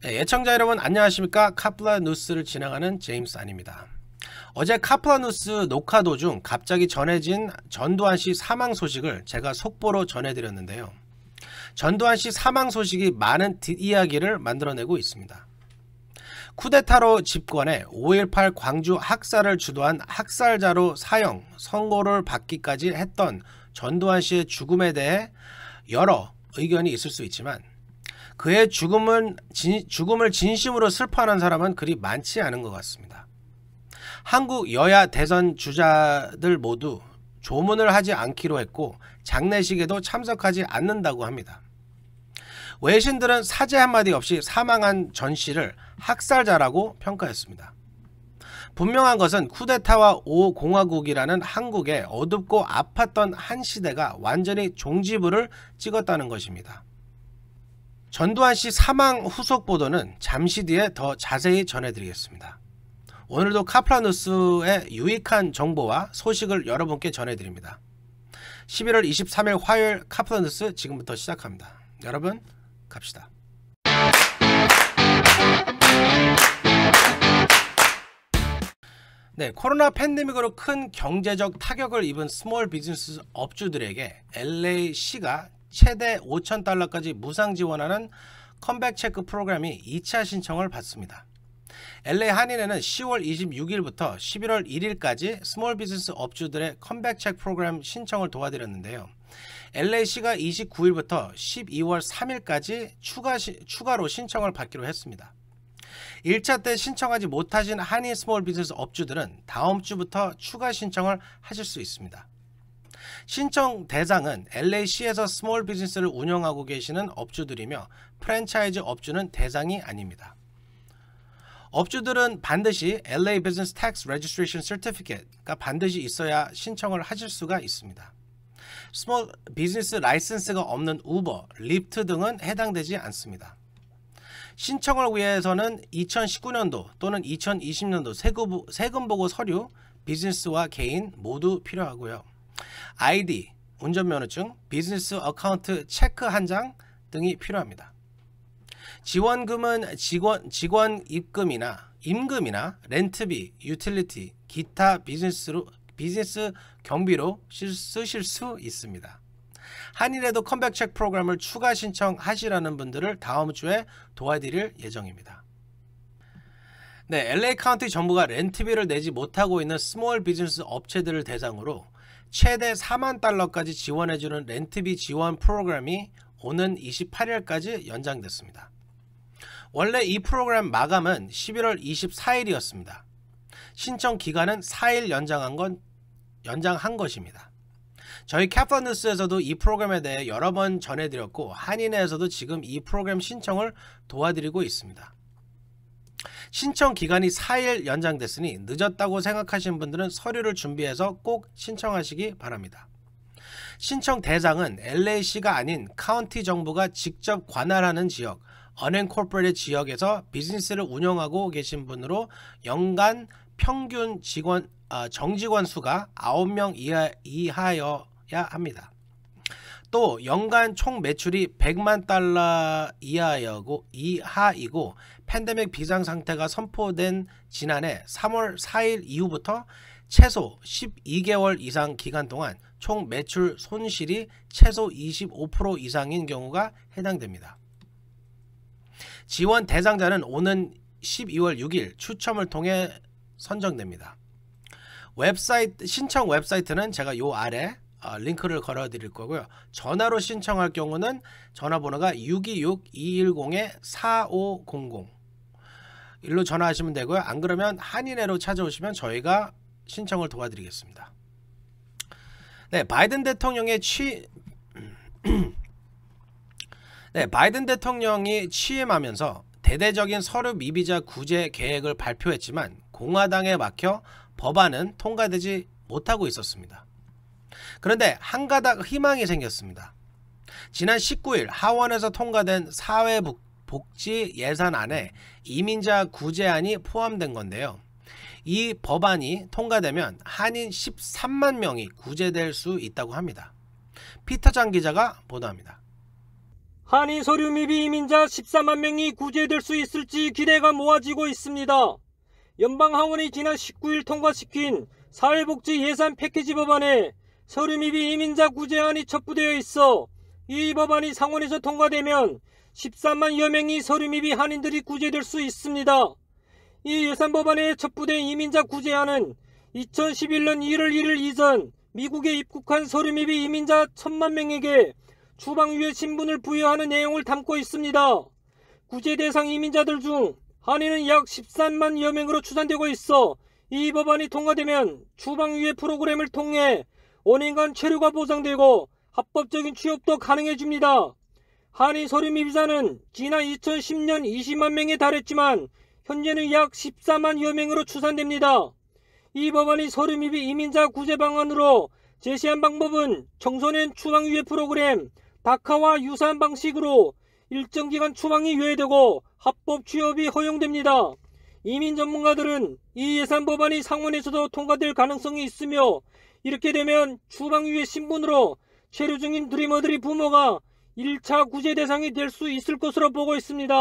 네, 애청자 여러분 안녕하십니까. 카플라 뉴스를 진행하는 제임스 안입니다. 어제 카플라 뉴스 녹화 도중 갑자기 전해진 전두환 씨 사망 소식을 제가 속보로 전해드렸는데요. 전두환 씨 사망 소식이 많은 뒷이야기를 만들어내고 있습니다. 쿠데타로 집권해 5.18 광주 학살을 주도한 학살자로 사형, 선고를 받기까지 했던 전두환 씨의 죽음에 대해 여러 의견이 있을 수 있지만 그의 죽음을 진심으로 슬퍼하는 사람은 그리 많지 않은 것 같습니다. 한국 여야 대선 주자들 모두 조문을 하지 않기로 했고 장례식에도 참석하지 않는다고 합니다. 외신들은 사죄 한마디 없이 사망한 전 씨를 학살자라고 평가했습니다. 분명한 것은 쿠데타와 5공화국이라는 한국의 어둡고 아팠던 한 시대가 완전히 종지부를 찍었다는 것입니다. 전두환 씨 사망 후속 보도는 잠시 뒤에 더 자세히 전해드리겠습니다. 오늘도 카플라 뉴스의 유익한 정보와 소식을 여러분께 전해드립니다. 11월 23일 화요일 카플라 뉴스 지금부터 시작합니다. 여러분 갑시다. 네, 코로나 팬데믹으로 큰 경제적 타격을 입은 스몰 비즈니스 업주들에게 LA시가 최대 $5,000까지 무상 지원하는 컴백 체크 프로그램이 2차 신청을 받습니다. LA 한인회는 10월 26일부터 11월 1일까지 스몰 비즈니스 업주들의 컴백 체크 프로그램 신청을 도와드렸는데요. LA시가 29일부터 12월 3일까지 추가로 신청을 받기로 했습니다. 1차 때 신청하지 못하신 한인 스몰 비즈니스 업주들은 다음 주부터 추가 신청을 하실 수 있습니다. 신청 대상은 LA시에서 스몰 비즈니스를 운영하고 계시는 업주들이며 프랜차이즈 업주는 대상이 아닙니다. 업주들은 반드시 LA Business Tax Registration Certificate가 반드시 있어야 신청을 하실 수가 있습니다. 스몰 비즈니스 라이센스가 없는 우버, 리프트 등은 해당되지 않습니다. 신청을 위해서는 2019년도 또는 2020년도 세금 보고 서류, 비즈니스와 개인 모두 필요하고요. 아이디, 운전면허증, 비즈니스 어카운트 체크 한 장 등이 필요합니다. 지원금은 직원 임금이나 렌트비, 유틸리티, 기타 비즈니스 경비로 쓰실 수 있습니다. 한일에도 컴백 체크 프로그램을 추가 신청하시라는 분들을 다음 주에 도와드릴 예정입니다. 네, LA 카운티 정부가 렌트비를 내지 못하고 있는 스몰 비즈니스 업체들을 대상으로 최대 $40,000까지 지원해주는 렌트비 지원 프로그램이 오는 28일까지 연장됐습니다. 원래 이 프로그램 마감은 11월 24일이었습니다. 신청 기간은 4일 연장한 것입니다. 저희 카플라 뉴스에서도 이 프로그램에 대해 여러 번 전해드렸고 한인회에서도 지금 이 프로그램 신청을 도와드리고 있습니다. 신청 기간이 4일 연장됐으니 늦었다고 생각하시는 분들은 서류를 준비해서 꼭 신청하시기 바랍니다. 신청 대상은 LA시가 아닌 카운티 정부가 직접 관할하는 지역, unincorporated 지역에서 비즈니스를 운영하고 계신 분으로 연간 평균 정직원 수가 9명 이하여야 합니다. 또 연간 총 매출이 $1,000,000 이하이고 팬데믹 비상 상태가 선포된 지난해 3월 4일 이후부터 최소 12개월 이상 기간 동안 총 매출 손실이 최소 25% 이상인 경우가 해당됩니다. 지원 대상자는 오는 12월 6일 추첨을 통해 선정됩니다. 신청 웹사이트는 제가 요 아래 링크를 걸어 드릴 거고요. 전화로 신청할 경우는 전화번호가 626-210-4500 일로 전화하시면 되고요. 안 그러면 한인회로 찾아오시면 저희가 신청을 도와드리겠습니다. 네, 바이든 대통령이 취임하면서 대대적인 서류 미비자 구제 계획을 발표했지만 공화당에 막혀 법안은 통과되지 못하고 있었습니다. 그런데 한 가닥 희망이 생겼습니다. 지난 19일 하원에서 통과된 사회복지 예산안에 이민자 구제안이 포함된 건데요. 이 법안이 통과되면 한인 13만 명이 구제될 수 있다고 합니다. 피터 장 기자가 보도합니다. 한인 서류 미비 이민자 14만 명이 구제될 수 있을지 기대가 모아지고 있습니다. 연방하원이 지난 19일 통과시킨 사회복지 예산 패키지 법안에 서류 미비 이민자 구제안이 첩부되어 있어 이 법안이 상원에서 통과되면 14만여 명의 서류 미비 한인들이 구제될 수 있습니다. 이 예산 법안에 첩부된 이민자 구제안은 2011년 1월 1일 이전 미국에 입국한 서류 미비 이민자 1,000만 명에게 추방위의 신분을 부여하는 내용을 담고 있습니다. 구제 대상 이민자들 중 한인은 약 13만여 명으로 추산되고 있어 이 법안이 통과되면 추방위의 프로그램을 통해 5년간 체류가 보장되고 합법적인 취업도 가능해집니다. 한인 서류 미비자는 지난 2010년 20만 명에 달했지만 현재는 약 14만여 명으로 추산됩니다. 이 법안이 서류 미비 이민자 구제 방안으로 제시한 방법은 청소년 추방위의 프로그램 다카와 유사한 방식으로 일정 기간 추방이 유예되고 합법 취업이 허용됩니다. 이민 전문가들은 이 예산 법안이 상원에서도 통과될 가능성이 있으며 이렇게 되면 추방위의 신분으로 체류 중인 드리머들의 부모가 1차 구제 대상이 될 수 있을 것으로 보고 있습니다.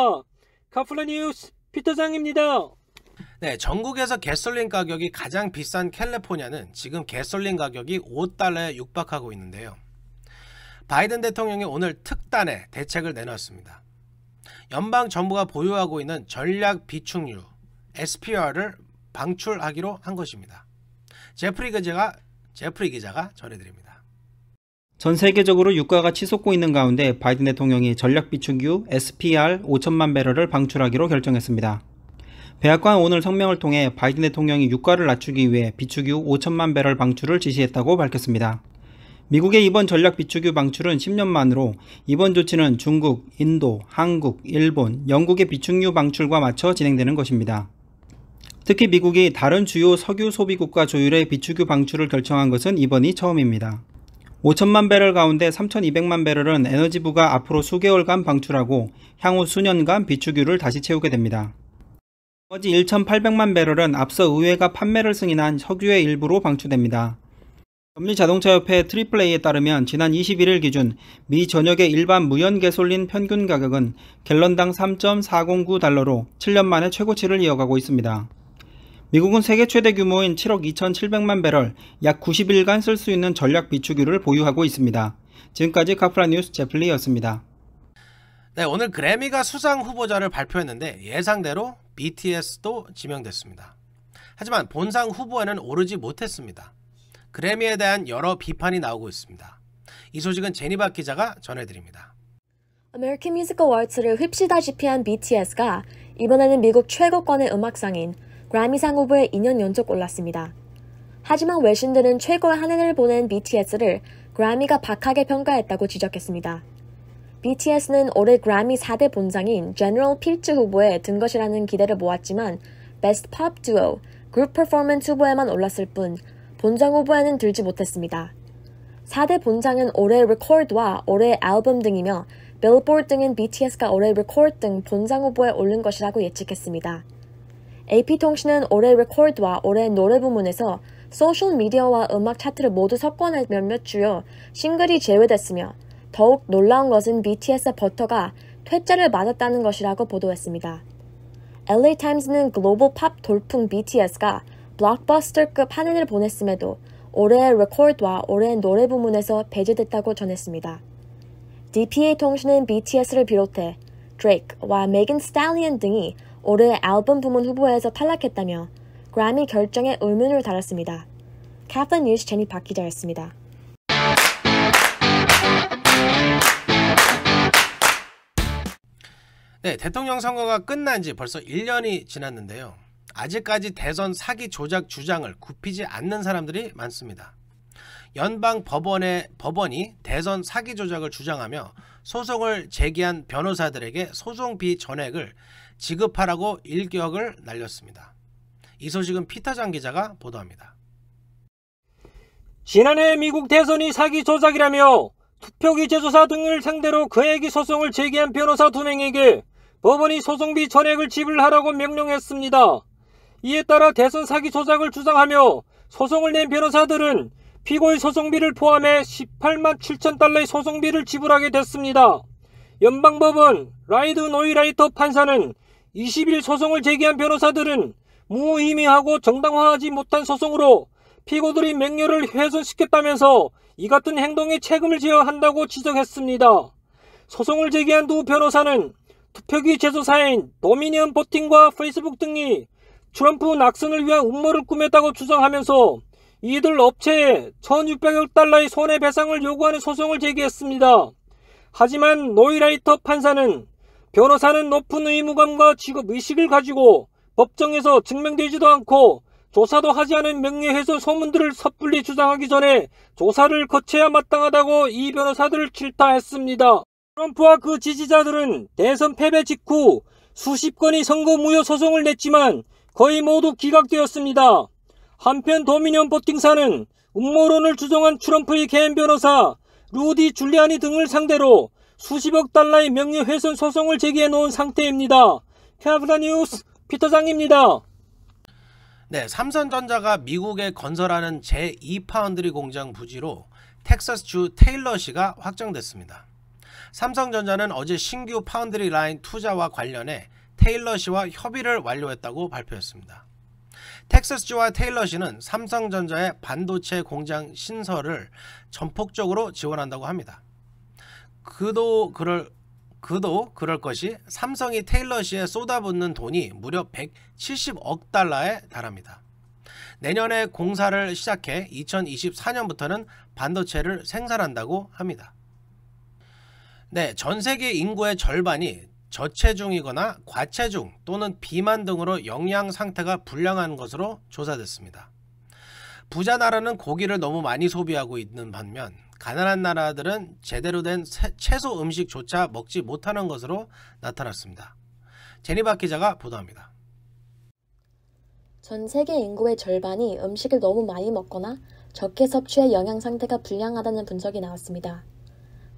카플라 뉴스 피터장입니다. 네, 전국에서 가솔린 가격이 가장 비싼 캘리포니아는 지금 가솔린 가격이 $5에 육박하고 있는데요. 바이든 대통령이 오늘 특단의 대책을 내놨습니다. 연방 정부가 보유하고 있는 전략 비축유 SPR을 방출하기로 한 것입니다. 제프리 기자가 전해드립니다. 전 세계적으로 유가가 치솟고 있는 가운데 바이든 대통령이 전략 비축유 SPR 5천만 배럴을 방출하기로 결정했습니다. 백악관은 오늘 성명을 통해 바이든 대통령이 유가를 낮추기 위해 비축유 5천만 배럴 방출을 지시했다고 밝혔습니다. 미국의 이번 전략 비축유 방출은 10년 만으로 이번 조치는 중국, 인도, 한국, 일본, 영국의 비축유 방출과 맞춰 진행되는 것입니다. 특히 미국이 다른 주요 석유 소비국가 조율의 비축유 방출을 결정한 것은 이번이 처음입니다. 5천만 배럴 가운데 3,200만 배럴은 에너지부가 앞으로 수개월간 방출하고 향후 수년간 비축유를 다시 채우게 됩니다. 나머지 1,800만 배럴은 앞서 의회가 판매를 승인한 석유의 일부로 방출됩니다. 전미자동차협회 AAA에 따르면 지난 21일 기준 미 전역의 일반 무연 가솔린 평균 가격은 갤런당 3.409달러로 7년 만에 최고치를 이어가고 있습니다. 미국은 세계 최대 규모인 7억 2,700만 배럴, 약 90일간 쓸 수 있는 전략 비축유를 보유하고 있습니다. 지금까지 카프라 뉴스 제플리였습니다. 네, 오늘 그래미가 수상 후보자를 발표했는데 예상대로 BTS도 지명됐습니다. 하지만 본상 후보에는 오르지 못했습니다. 그래미에 대한 여러 비판이 나오고 있습니다. 이 소식은 제니바 기자가 전해드립니다. American Music Awards를 휩시다시피 한 BTS가 이번에는 미국 최고권의 음악상인 그래미상 후보에 2년 연속 올랐습니다. 하지만 외신들은 최고의 한 해를 보낸 BTS를 그래미가 박하게 평가했다고 지적했습니다. BTS는 올해 그래미 4대 본상인 제너럴 필츠 후보에 든 것이라는 기대를 모았지만 Best Pop Duo, 그룹 퍼포먼스 후보에만 올랐을 뿐 본상 후보에는 들지 못했습니다. 4대 본상은 올해 레코드와 올해 앨범 등이며 빌보드 등은 BTS가 올해 레코드 등 본상 후보에 오른 것이라고 예측했습니다. AP통신은 올해 레코드와 올해 노래 부문에서 소셜미디어와 음악 차트를 모두 섞어낸 몇몇 주요 싱글이 제외됐으며 더욱 놀라운 것은 BTS의 버터가 퇴짜를 맞았다는 것이라고 보도했습니다. LA타임스는 글로벌 팝 돌풍 BTS가 블록버스터급 한 해를 보냈음에도 올해의 레코드와 올해의 노래 부문에서 배제됐다고 전했습니다. DPA통신은 BTS를 비롯해 드레이크와 메간 스탈리언 등이 올해의 앨범 부문 후보에서 탈락했다며 그래미 결정에 의문을 달았습니다. 카플라 뉴스 제니 박 기자였습니다. 네, 대통령 선거가 끝난 지 벌써 1년이 지났는데요. 아직까지 대선 사기 조작 주장을 굽히지 않는 사람들이 많습니다. 연방 법원이 대선 사기 조작을 주장하며 소송을 제기한 변호사들에게 소송비 전액을 지급하라고 일격을 날렸습니다. 이 소식은 피터장 기자가 보도합니다. 지난해 미국 대선이 사기 조작이라며 투표기 제조사 등을 상대로 거액의 소송을 제기한 변호사 2명에게 법원이 소송비 전액을 지불하라고 명령했습니다. 이에 따라 대선 사기 조작을 주장하며 소송을 낸 변호사들은 피고의 소송비를 포함해 18만 7천 달러의 소송비를 지불하게 됐습니다. 연방법원 라이드 노이라이터 판사는 20일 소송을 제기한 변호사들은 무의미하고 정당화하지 못한 소송으로 피고들의 명예를 훼손시켰다면서 이 같은 행동에 책임을 져야 한다고 지적했습니다. 소송을 제기한 두 변호사는 투표기 제조사인 도미니언 보팅과 페이스북 등이 트럼프 낙선을 위한 음모를 꾸몄다고 주장하면서 이들 업체에 1,600억 달러의 손해배상을 요구하는 소송을 제기했습니다. 하지만 노이라이터 판사는 변호사는 높은 의무감과 직업의식을 가지고 법정에서 증명되지도 않고 조사도 하지 않은 명예훼손 소문들을 섣불리 주장하기 전에 조사를 거쳐야 마땅하다고 이 변호사들을 질타했습니다. 트럼프와 그 지지자들은 대선 패배 직후 수십 건의 선거 무효 소송을 냈지만 거의 모두 기각되었습니다. 한편 도미니언 보팅사는 음모론을 주장한 트럼프의 개인 변호사 루디 줄리아니 등을 상대로 수십억 달러의 명예훼손 소송을 제기해 놓은 상태입니다. 캐나다 뉴스 피터장입니다. 네, 삼성전자가 미국에 건설하는 제2파운드리 공장 부지로 텍사스주 테일러시가 확정됐습니다. 삼성전자는 어제 신규 파운드리 라인 투자와 관련해 테일러시와 협의를 완료했다고 발표했습니다. 텍사스주와 테일러시는 삼성전자의 반도체 공장 신설을 전폭적으로 지원한다고 합니다. 그도 그럴 것이 삼성이 테일러시에 쏟아붓는 돈이 무려 170억 달러에 달합니다. 내년에 공사를 시작해 2024년부터는 반도체를 생산한다고 합니다. 네, 전 세계 인구의 절반이 저체중이거나 과체중 또는 비만 등으로 영양 상태가 불량한 것으로 조사됐습니다. 부자 나라는 고기를 너무 많이 소비하고 있는 반면 가난한 나라들은 제대로 된 채소 음식조차 먹지 못하는 것으로 나타났습니다. 제니박 기자가 보도합니다. 전 세계 인구의 절반이 음식을 너무 많이 먹거나 적게 섭취해 영양 상태가 불량하다는 분석이 나왔습니다.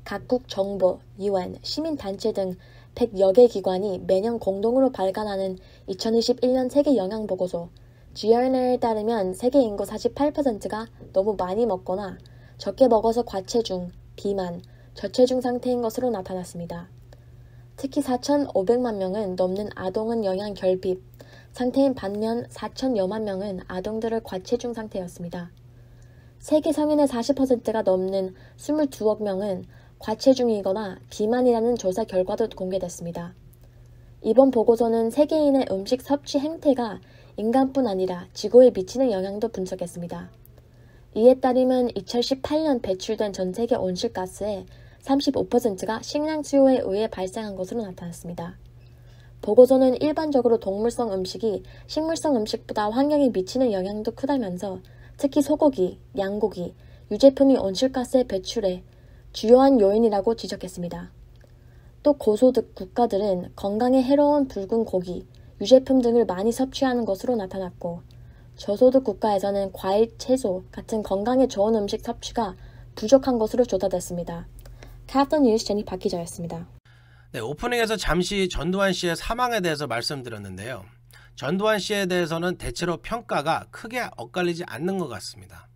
각국 정부, UN, 시민단체 등 100여 개 기관이 매년 공동으로 발간하는 2021년 세계 영양보고서 GRN에 따르면 세계 인구 48%가 너무 많이 먹거나 적게 먹어서 과체중, 비만, 저체중 상태인 것으로 나타났습니다. 특히 4,500만 명은 넘는 아동은 영양 결핍 상태인 반면 4,000여만 명은 아동들을 과체중 상태였습니다. 세계 성인의 40%가 넘는 22억 명은 과체중이거나 비만이라는 조사 결과도 공개됐습니다. 이번 보고서는 세계인의 음식 섭취 행태가 인간뿐 아니라 지구에 미치는 영향도 분석했습니다. 이에 따르면 2018년 배출된 전 세계 온실가스의 35%가 식량 수요에 의해 발생한 것으로 나타났습니다. 보고서는 일반적으로 동물성 음식이 식물성 음식보다 환경에 미치는 영향도 크다면서 특히 소고기, 양고기, 유제품이 온실가스의 배출에 주요한 요인이라고 지적했습니다. 또 고소득 국가들은 건강에 해로운 붉은 고기, 유제품 등을 많이 섭취하는 것으로 나타났고 저소득 국가에서는 과일, 채소 같은 건강에 좋은 음식 섭취가 부족한 것으로 조사됐습니다. 캐나다 뉴스 제니박 기자였습니다. 네, 오프닝에서 잠시 전두환 씨의 사망에 대해서 말씀드렸는데요. 전두환 씨에 대해서는 대체로 평가가 크게 엇갈리지 않는 것 같습니다.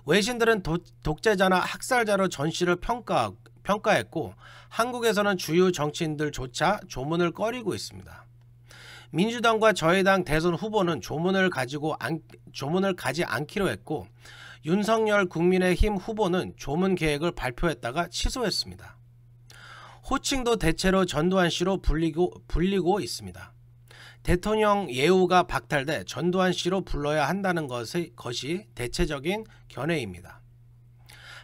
외신들은 독재자나 학살자로 전 씨를 평가했고 한국에서는 주요 정치인들조차 조문을 꺼리고 있습니다. 민주당과 저해당 대선 후보는 조문을 가지 않기로 했고 윤석열 국민의힘 후보는 조문 계획을 발표했다가 취소했습니다. 호칭도 대체로 전두환 씨로 불리고 있습니다. 대통령 예우가 박탈돼 전두환 씨로 불러야 한다는 것이 대체적인 견해입니다.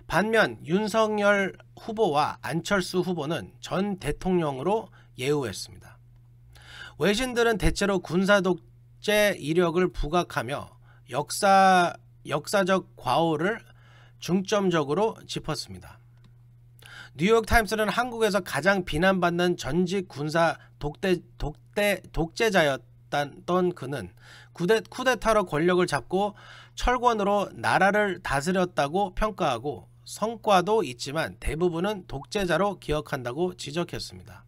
반면 윤석열 후보와 안철수 후보는 전 대통령으로 예우했습니다. 외신들은 대체로 군사 독재 이력을 부각하며 역사적 과오를 중점적으로 짚었습니다. 뉴욕타임스는 한국에서 가장 비난받는 전직 군사 독재자였던 그는 쿠데타로 권력을 잡고 철권으로 나라를 다스렸다고 평가하고 성과도 있지만 대부분은 독재자로 기억한다고 지적했습니다.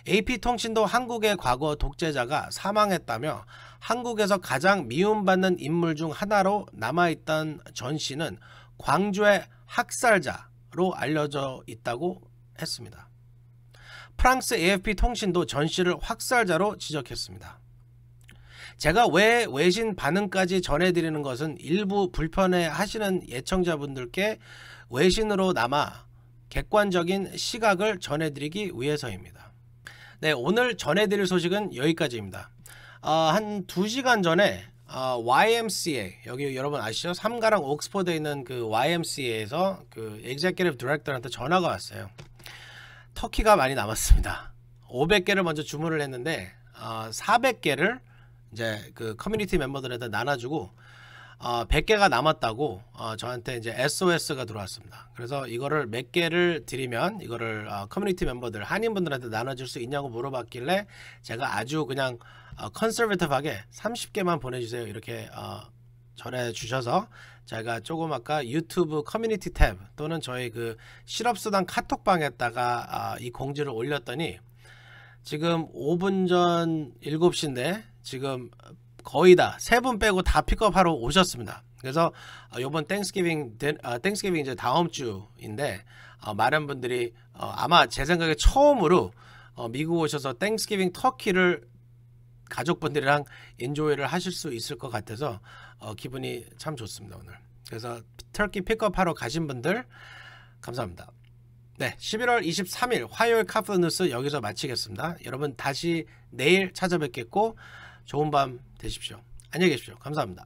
AP통신도 한국의 과거 독재자가 사망했다며 한국에서 가장 미움받는 인물 중 하나로 남아있던 전 씨는 광주의 학살자로 알려져 있다고 했습니다. 프랑스 AFP 통신도 전 씨를 확살자로 지적했습니다. 제가 왜 외신 반응까지 전해드리는 것은 일부 불편해하시는 예청자분들께 외신으로나마 객관적인 시각을 전해드리기 위해서입니다. 네, 오늘 전해드릴 소식은 여기까지입니다. 한 2시간 전에 YMCA, 여기 여러분 아시죠? 삼가랑 옥스퍼드에 있는 그 YMCA에서 그 executive director한테 전화가 왔어요. 터키가 많이 남았습니다. 500개를 먼저 주문을 했는데 400개를 이제 그 커뮤니티 멤버들한테 나눠주고 100개가 남았다고 저한테 이제 SOS가 들어왔습니다. 그래서 이거를 몇 개를 드리면 이거를 커뮤니티 멤버들 한인분들한테 나눠줄 수 있냐고 물어봤길래 제가 아주 그냥 컨서베티브하게 30개만 보내주세요 이렇게 전해주셔서 제가 조금 아까 유튜브 커뮤니티 탭 또는 저희 그 실업수당 카톡방에다가 이 공지를 올렸더니 지금 5분 전 7시인데 지금 거의 다 3분 빼고 다 픽업하러 오셨습니다. 그래서 요번 땡스기빙 이제 다음 주인데 많은 분들이 아마 제 생각에 처음으로 미국 오셔서 땡스기빙 터키를 가족분들이랑 인조이를 하실 수 있을 것 같아서 기분이 참 좋습니다 오늘. 그래서 터키 픽업하러 가신 분들 감사합니다. 네, 11월 23일 화요일 카프 뉴스 여기서 마치겠습니다. 여러분 다시 내일 찾아뵙겠고 좋은 밤 되십시오. 안녕히 계십시오. 감사합니다.